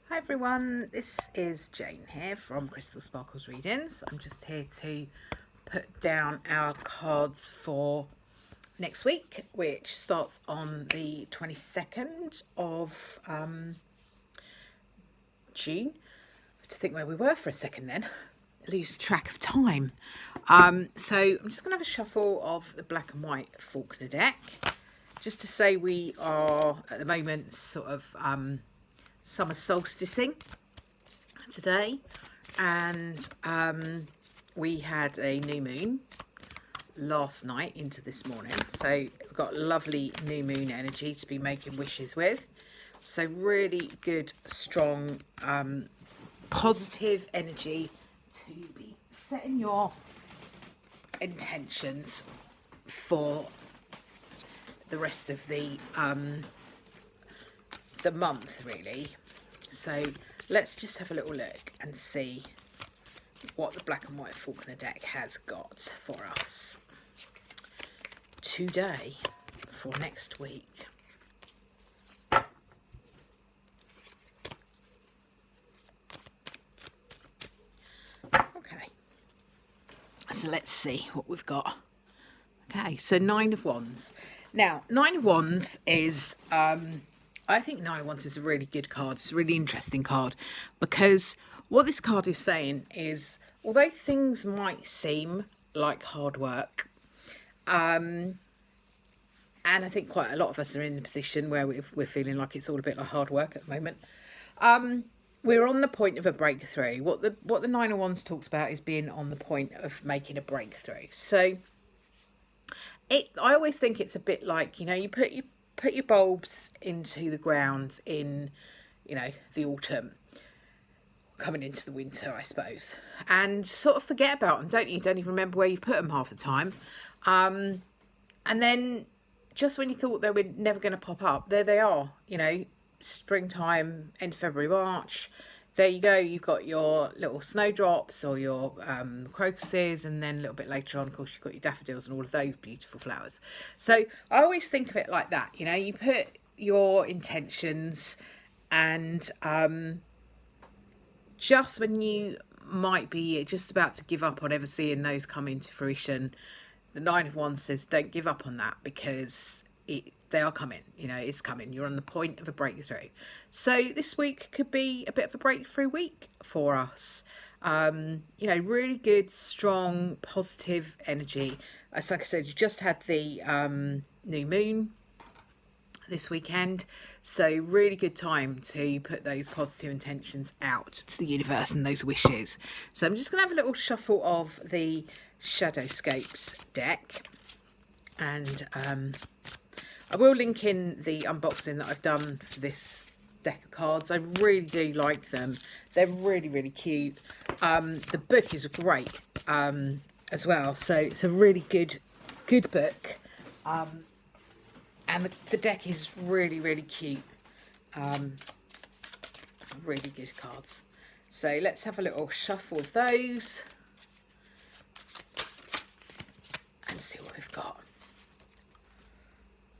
Hi everyone, this is Jane here from Crystal Sparkles Readings. I'm just here to put down our cards for next week, which starts on the 22nd of June. I have to think where we were for a second then. Lose track of time. So I'm just going to have a shuffle of the black and white Falconer deck, just to say we are at the moment sort of summer solsticing today, and we had a new moon last night into this morning, so we've got lovely new moon energy to be making wishes with. So really good, strong, positive energy to be setting your intentions for the rest of the month, really. So let's just have a little look and see what the black and white Falconer deck has got for us today for next week. Okay, so let's see what we've got. Okay, so Nine of Wands. Now, Nine of Wands is I think Nine of Wands is a really good card. It's a really interesting card because what this card is saying is, although things might seem like hard work, and I think quite a lot of us are in a position where we're feeling like it's all a bit like hard work at the moment, we're on the point of a breakthrough. What the Nine of Wands talks about is being on the point of making a breakthrough. So I always think it's a bit like, you put your bulbs into the ground in, the autumn, coming into the winter, I suppose, and sort of forget about them, don't you? Don't even remember where you've put them half the time. And then just when you thought they were never going to pop up, there they are, springtime, end of February, March. There you go, you've got your little snowdrops or your crocuses, and then a little bit later on, of course, you've got your daffodils and all of those beautiful flowers. So I always think of it like that, you put your intentions, and just when you might be just about to give up on ever seeing those come into fruition, the Nine of Wands says don't give up on that, because they are coming, it's coming. You're on the point of a breakthrough. So this week could be a bit of a breakthrough week for us. Really good, strong, positive energy. As like I said, you just had the new moon this weekend, so really good time to put those positive intentions out to the universe and those wishes. So I'm just going to have a little shuffle of the Shadowscapes deck, and I will link in the unboxing that I've done for this deck of cards. I really do like them. They're really, really cute. The book is great as well. So it's a really good book. And the deck is really, really cute. Really good cards. So let's have a little shuffle of those and see what we've got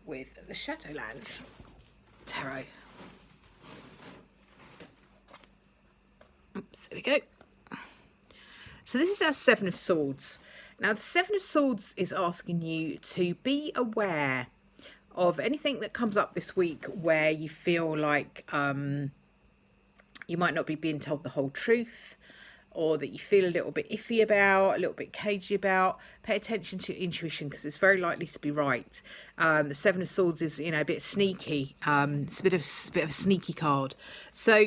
with the Shadowlands Tarot. Oops, there we go. So this is our Seven of Swords. Now the Seven of Swords is asking you to be aware of anything that comes up this week where you feel like you might not be being told the whole truth, or that you feel a little bit iffy about, a little bit cagey about. Pay attention to your intuition, because it's very likely to be right. The Seven of Swords is, a bit sneaky. It's a bit of a sneaky card. So,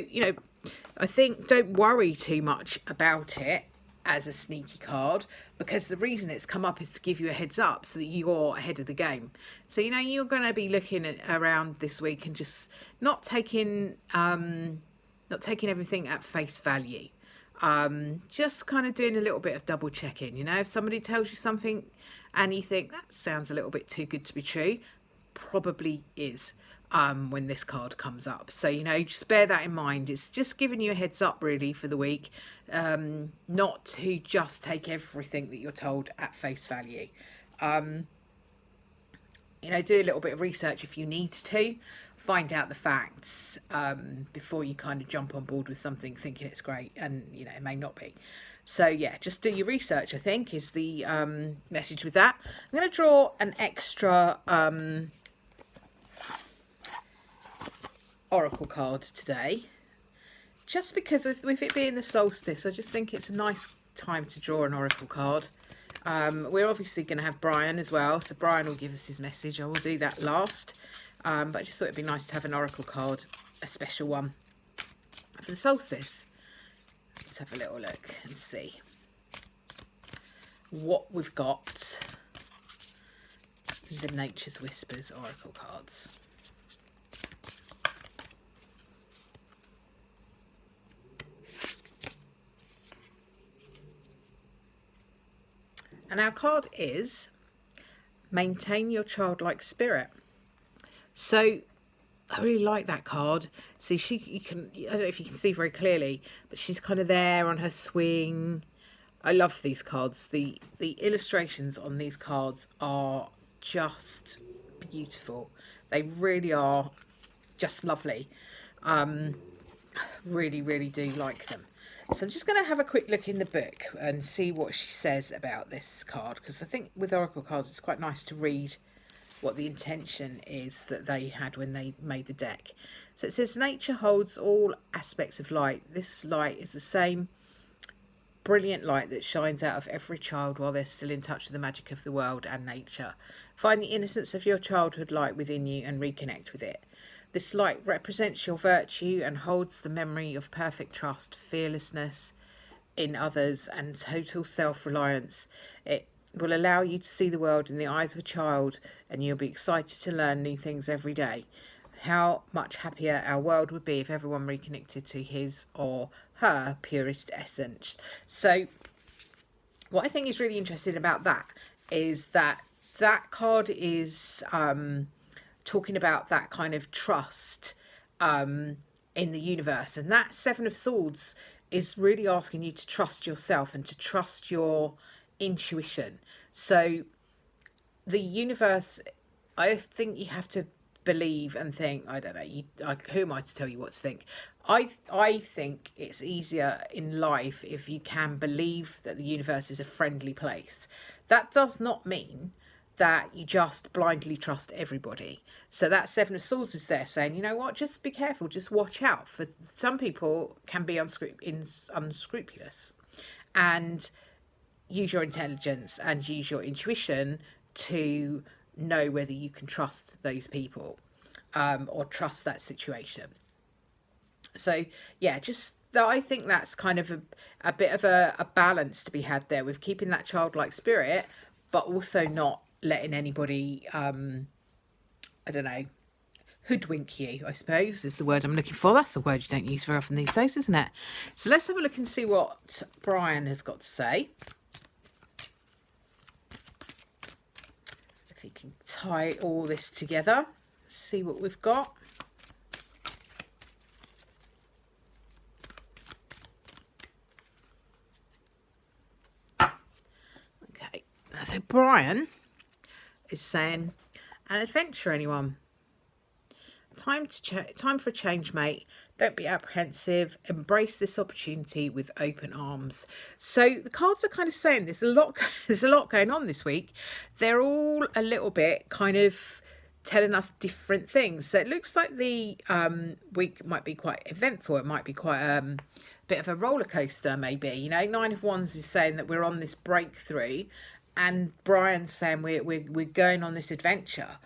I think don't worry too much about it as a sneaky card, because the reason it's come up is to give you a heads up so that you're ahead of the game. So, you're going to be looking around this week and just not taking everything at face value. Just kind of doing a little bit of double checking. If somebody tells you something and you think that sounds a little bit too good to be true, probably is when this card comes up. So just bear that in mind. It's just giving you a heads up really for the week, not to just take everything that you're told at face value. Do a little bit of research if you need to. find out the facts before you kind of jump on board with something thinking it's great, and you know it may not be. So yeah, just do your research, I think, is the message with that. I'm going to draw an extra oracle card today, just because with it being the solstice, I just think it's a nice time to draw an oracle card. We're obviously going to have Brian as well, so Brian will give us his message. I will do that last, but I just thought it'd be nice to have an oracle card, a special one for the solstice. Let's have a little look and see what we've got in the Nature's Whispers oracle cards. And our card is maintain your childlike spirit. So I really like that card. See, I don't know if you can see very clearly, but she's kind of there on her swing. I love these cards. The illustrations on these cards are just beautiful. They really are just lovely. Really, really do like them. So I'm just going to have a quick look in the book and see what she says about this card, because I think with oracle cards it's quite nice to read what the intention is that they had when they made the deck. So it says, nature holds all aspects of light. This light is the same brilliant light that shines out of every child while they're still in touch with the magic of the world and nature. Find the innocence of your childhood light within you and reconnect with it. This light represents your virtue and holds the memory of perfect trust, fearlessness in others, and total self-reliance. It will allow you to see the world in the eyes of a child, and you'll be excited to learn new things every day. How much happier our world would be if everyone reconnected to his or her purest essence. So what I think is really interesting about that is that card is talking about that kind of trust in the universe, and that Seven of Swords is really asking you to trust yourself and to trust your intuition. So the universe, I think you have to believe and think, I don't know, who am I to tell you what to think? I think it's easier in life if you can believe that the universe is a friendly place. That does not mean that you just blindly trust everybody. So that Seven of Swords is there saying, you know what, just be careful, just watch out. For some people can be unscrupulous, and use your intelligence and use your intuition to know whether you can trust those people or trust that situation. So yeah, just I think that's kind of a bit of a balance to be had there with keeping that childlike spirit, but also not letting anybody I don't know, hoodwink you, I suppose is the word I'm looking for. That's the word you don't use very often these days, isn't it? So let's have a look and see what Brian has got to say. If he can tie all this together, see what we've got. Okay, so Brian is saying, an adventure, anyone? Time for a change, mate. Don't be apprehensive. Embrace this opportunity with open arms. So the cards are kind of saying there's a lot going on this week. They're all a little bit kind of telling us different things. So it looks like the week might be quite eventful. It might be quite a bit of a roller coaster, maybe. You know, Nine of Wands is saying that we're on this breakthrough, and Brian's saying we're going on this adventure.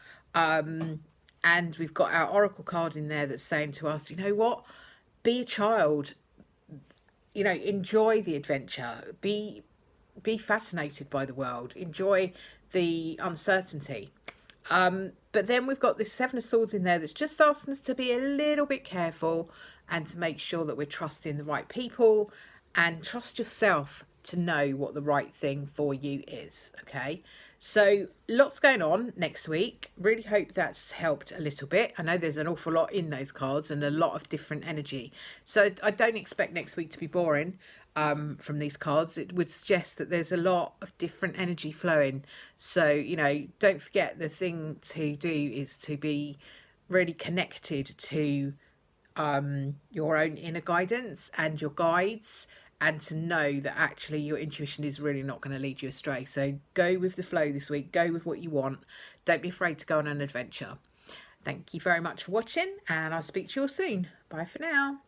And we've got our oracle card in there that's saying to us, you know what, be a child, you know, enjoy the adventure, be fascinated by the world, enjoy the uncertainty. But then we've got this Seven of Swords in there that's just asking us to be a little bit careful and to make sure that we're trusting the right people and trust yourself to know what the right thing for you is. Okay, so lots going on next week. Really hope that's helped a little bit. I know there's an awful lot in those cards and a lot of different energy, so I don't expect next week to be boring from these cards. It would suggest that there's a lot of different energy flowing, so you know, don't forget, the thing to do is to be really connected to your own inner guidance and your guides, and to know that actually your intuition is really not going to lead you astray. So go with the flow this week, go with what you want. Don't be afraid to go on an adventure. Thank you very much for watching, and I'll speak to you all soon. Bye for now.